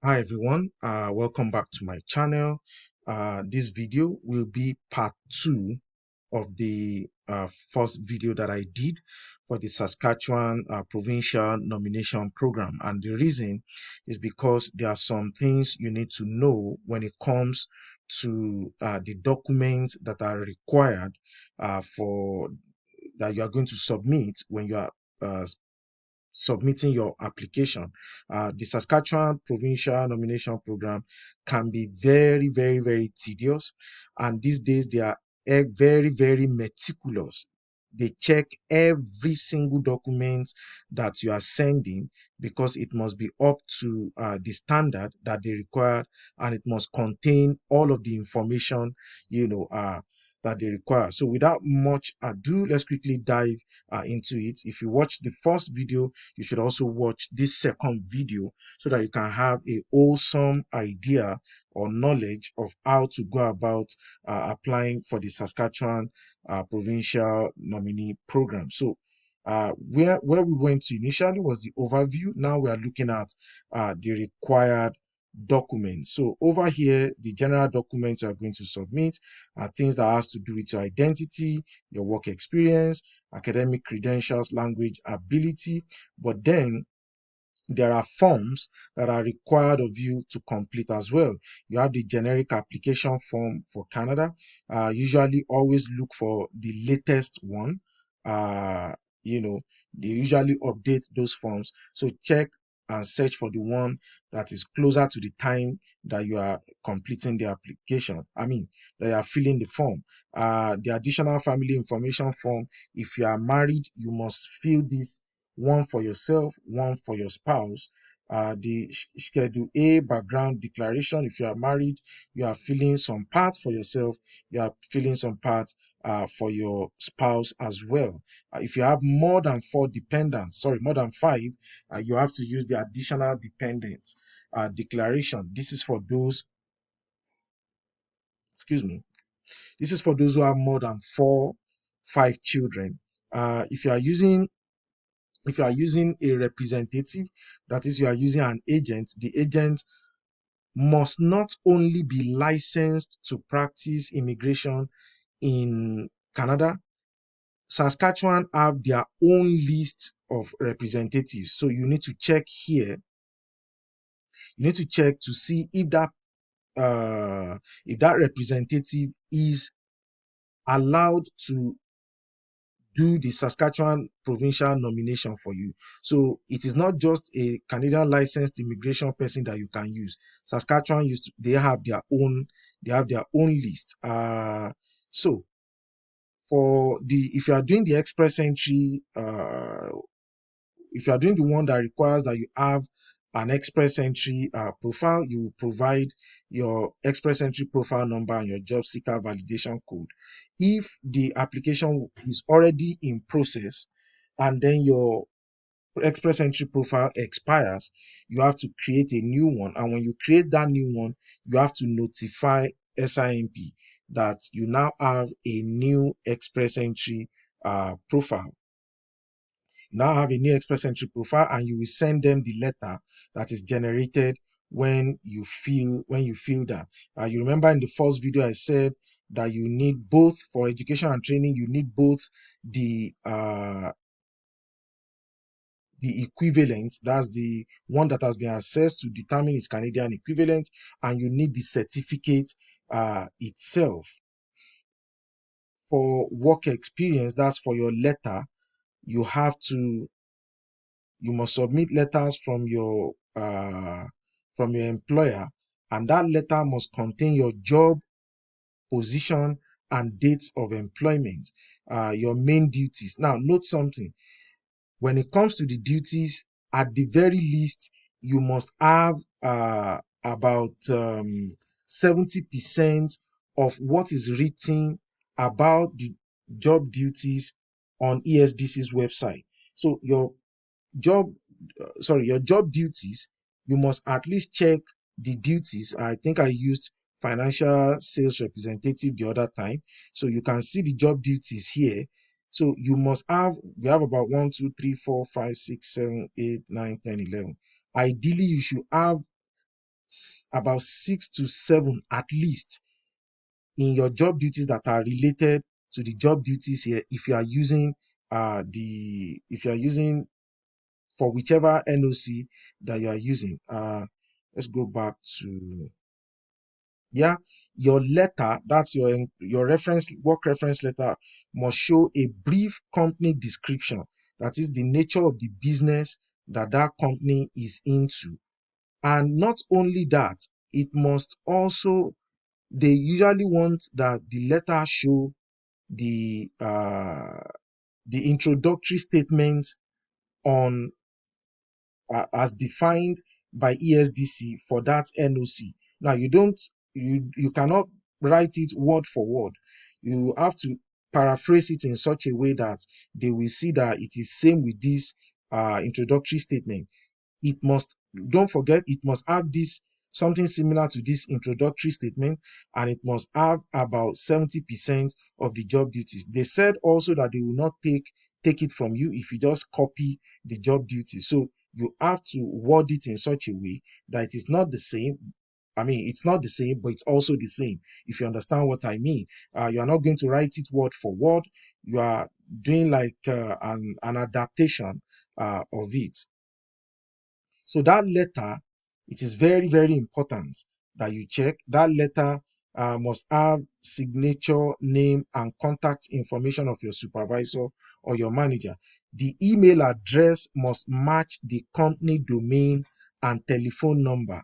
Hi everyone, welcome back to my channel. This video will be part 2 of the first video that I did for the Saskatchewan Provincial Nomination Program. And the reason is because there are some things you need to know when it comes to the documents that are required for that you are going to submit when you are submitting your application. The Saskatchewan Provincial Nomination Program can be very, very, very tedious. And these days, they are very, very meticulous. They check every single document that you are sending because it must be up to the standard that they require, and it must contain all of the information, that they require. So without much ado, let's quickly dive into it. If you watch the first video, you should also watch this second video so that you can have a wholesome idea or knowledge of how to go about applying for the Saskatchewan Provincial Nominee Program. So where we went to initially was the overview. Now we are looking at the required documents. So over here, the general documents you are going to submit are things that has to do with your identity, your work experience, academic credentials, language ability. But then there are forms that are required of you to complete as well. You have the generic application form for Canada. Usually always look for the latest one. Uh, they usually update those forms. So check and search for the one that is closer to the time that you are completing the application. That you are filling the form. The additional family information form. If you are married, you must fill this, one for yourself, one for your spouse. The Schedule A background declaration. If you are married, you are filling some parts for yourself, you are filling some parts for your spouse as well. If you have more than four dependents, sorry, more than five, you have to use the additional dependent declaration. This is for those, excuse me, this is for those who have more than five children. If you are using a representative, that is, you are using an agent, the agent must not only be licensed to practice immigration in Canada. Saskatchewan have their own list of representatives. So you need to check here. You need to check to see if that representative is allowed to do the Saskatchewan provincial nomination for you. So it is not just a Canadian licensed immigration person that you can use. Saskatchewan they have their own list. So for the if you are doing the express entry, if you are doing the one that requires that you have an express entry profile, you provide your express entry profile number and your job seeker validation code. If the application is already in process and then your express entry profile expires, you have to create a new one. And when you create that new one, you have to notify SIMP that you now have a new express entry profile. Now have a new express entry profile, and you will send them the letter that is generated when you fill that. You remember in the first video I said that you need both for education and training. You need both the equivalent, that's the one that has been assessed to determine its Canadian equivalent, and you need the certificate itself. For work experience, that's for your letter. You must submit letters from your employer, and that letter must contain your job position and dates of employment, your main duties. Now note something. When it comes to the duties, at the very least, you must have about 70% of what is written about the job duties on ESDC's website. So job your job duties, you must at least check the duties. I think I used financial sales representative the other time, so you can see the job duties here. So we have about 1 2 3 4 5 6 7 8 9 10 11. Ideally you should have about 6 to 7 at least in your job duties that are related to the job duties here. If you are using if you are using for whichever NOC that you are using, let's go back to, yeah, your letter, that's your reference, work reference letter, must show a brief company description, that is the nature of the business that that company is into. And not only that, it must also, they usually want that the letter show the introductory statement on as defined by ESDC for that NOC. Now you cannot write it word for word. You have to paraphrase it in such a way that they will see that it is same with this introductory statement. It must, don't forget, it must have this something similar to this introductory statement, and it must have about 70% of the job duties. They said also that they will not take it from you if you just copy the job duties. So you have to word it in such a way that it is not the same. I mean, it's not the same, but it's also the same, if you understand what I mean. You are not going to write it word for word. You are doing like an adaptation of it. So that letter, it is very, very important that you check. That letter must have signature, name, and contact information of your supervisor or your manager. The email address must match the company domain and telephone number.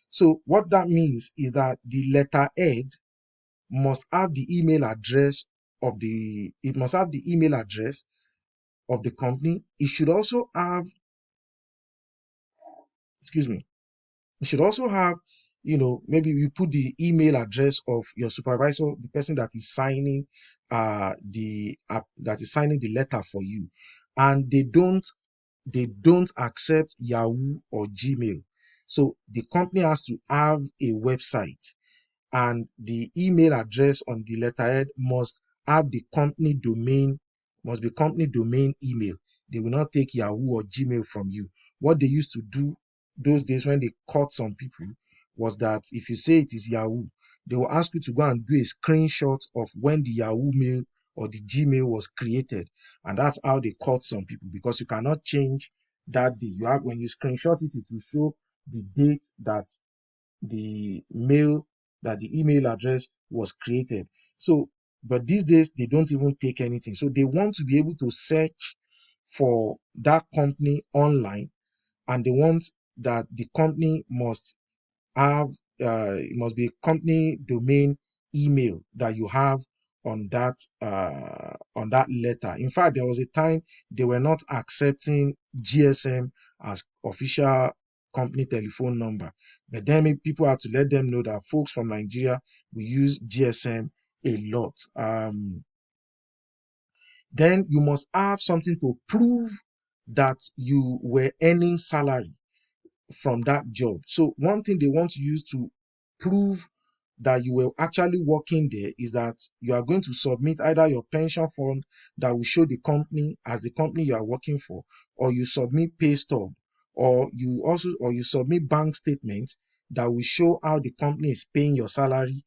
So what that means is that the letterhead must have the email address of it must have the email address of the company. It should also have, excuse me, you should also have, maybe you put the email address of your supervisor, the person that is signing the letter for you. And they don't accept Yahoo or Gmail. So the company has to have a website, and the email address on the letterhead must have the company domain, must be company domain email. They will not take Yahoo or Gmail from you. What they used to do those days when they caught some people was that if you say it is Yahoo, they will ask you to go and do a screenshot of when the Yahoo mail or the Gmail was created. And that's how they caught some people, because you cannot change that day. You have, when you screenshot it, it will show the date that the mail, that the email address was created. So, but these days they don't even take anything. So they want to be able to search for that company online, and they want that the company must have it must be a company domain email that you have on that letter. In fact, there was a time they were not accepting GSM as official company telephone number, but then people had to let them know that folks from Nigeria will use GSM a lot. Then you must have something to prove that you were earning salary from that job. So one thing they want to use to prove that you were actually working there is that you are going to submit either your pension fund that will show the company as the company you are working for, or you submit pay stub, or you submit bank statements that will show how the company is paying your salary,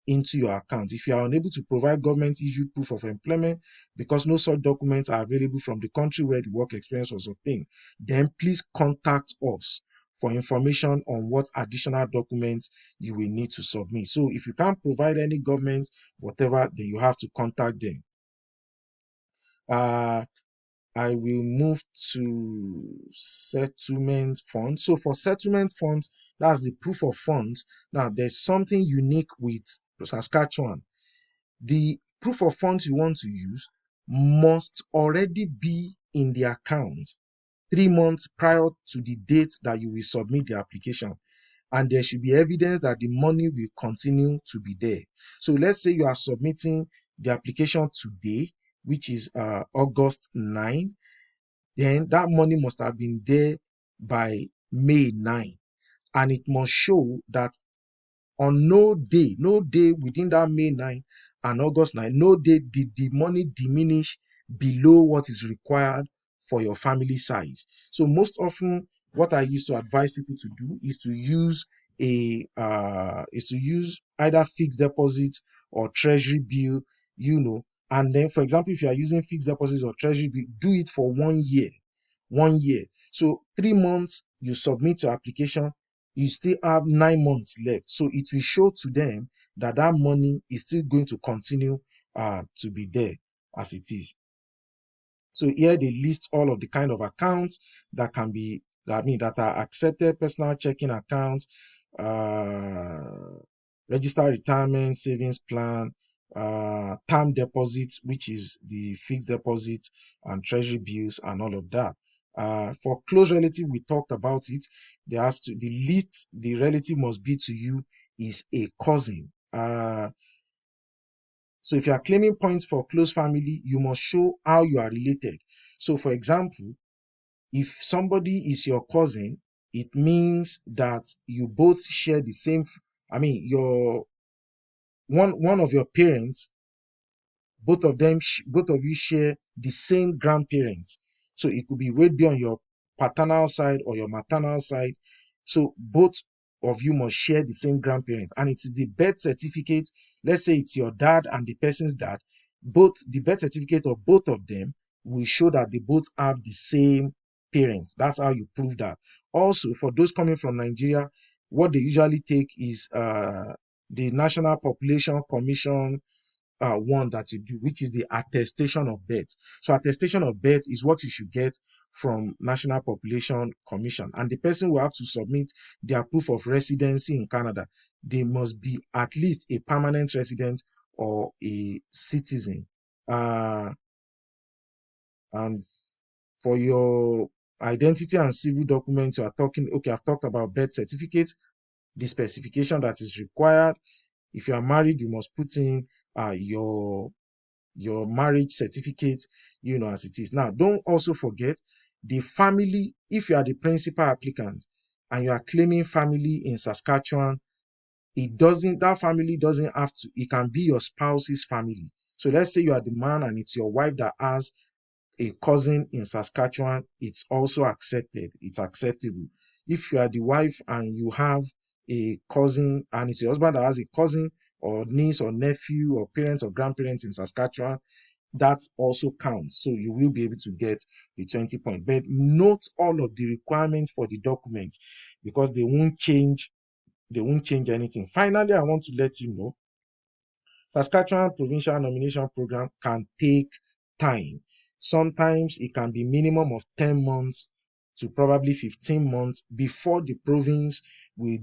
into your account. If you are unable to provide government issued proof of employment because no such documents are available from the country where the work experience was obtained, then please contact us for information on what additional documents you will need to submit. So if you can't provide any government, whatever, then you have to contact them. I will move to settlement funds. So for settlement funds, that's the proof of funds. Now, there's something unique with Saskatchewan. The proof of funds you want to use must already be in the account 3 months prior to the date that you will submit the application. And there should be evidence that the money will continue to be there. So let's say you are submitting the application today, which is August 9, then that money must have been there by May 9. And it must show that on no day within that May 9 and August 9, no day did the money diminish below what is required for your family size. So most often, what I used to advise people to do is to use is to use either fixed deposit or treasury bill, and then, for example, if you are using fixed deposits or treasury bill, do it for 1 year. 1 year. So 3 months you submit your application, you still have 9 months left. So it will show to them that that money is still going to continue to be there as it is. So here they list all of the kind of accounts that can be, that are accepted: personal checking accounts, uh, registered retirement savings plan, term deposits, which is the fixed deposit, and treasury bills and all of that. For close relative, we talked about it. They have to, the least the relative must be to you is a cousin. So if you are claiming points for close family, you must show how you are related. So for example, if somebody is your cousin, it means that you both share the same, your one of your parents, both of you share the same grandparents. So it could be be on your paternal side or your maternal side. So both of you must share the same grandparents, and it is the birth certificate. Let's say it's your dad and the person's dad. Both the birth certificate of both of them will show that they both have the same parents. That's how you prove that. Also, for those coming from Nigeria, what they usually take is the National Population Commission one that you do, which is the attestation of birth. So attestation of birth is what you should get from National Population Commission, and the person will have to submit their proof of residency in Canada. They must be at least a permanent resident or a citizen. And for your identity and civil documents, you are talking, okay, I've talked about birth certificate, the specification that is required. If you are married, you must put in your marriage certificate, as it is. Now, don't also forget the family. If you are the principal applicant and you are claiming family in Saskatchewan, that family doesn't have to, it can be your spouse's family. So let's say you are the man and it's your wife that has a cousin in Saskatchewan, it's also accepted. It's acceptable. If you are the wife and you have a cousin and it's your husband that has a cousin or niece or nephew or parents or grandparents in Saskatchewan, that also counts. So you will be able to get the 20 points. But note all of the requirements for the documents, because they won't change anything. Finally, I want to let you know Saskatchewan Provincial Nomination Program can take time. Sometimes it can be minimum of 10 months to probably 15 months before the province will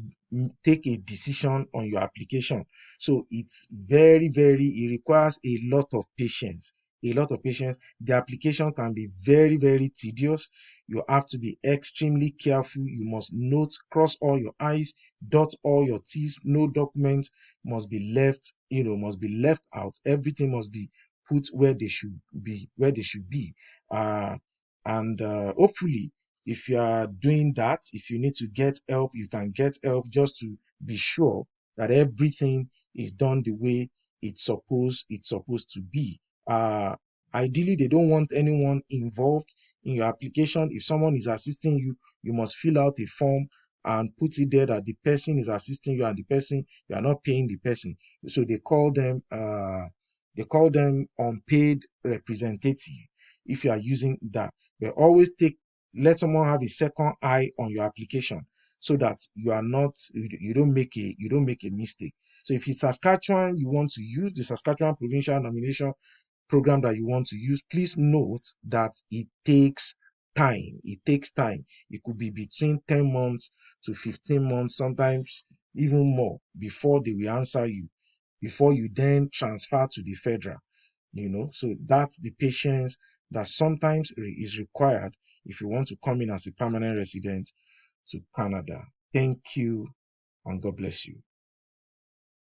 take a decision on your application. So it's it requires a lot of patience. A lot of patience. The application can be very, very tedious. You have to be extremely careful. You must note, cross all your I's, dot all your T's. No document must be left out. Everything must be put where they should be. And hopefully, if you are doing that, if you need to get help, you can get help, just to be sure that everything is done the way it's supposed to be. Ideally, they don't want anyone involved in your application. If someone is assisting you, you must fill out a form and put it there that the person is assisting you, and the person, you are not paying the person. So they call them unpaid representative if you are using that. But always let someone have a second eye on your application, so that you don't make a mistake. So if it's Saskatchewan, you want to use the Saskatchewan Provincial Nomination Program that you want to use, please note that it takes time. It takes time. It could be between 10 months to 15 months, sometimes even more, before they will answer you, before you then transfer to the federal. So that's the patience that sometimes is required if you want to come in as a permanent resident to Canada. Thank you, and God bless you.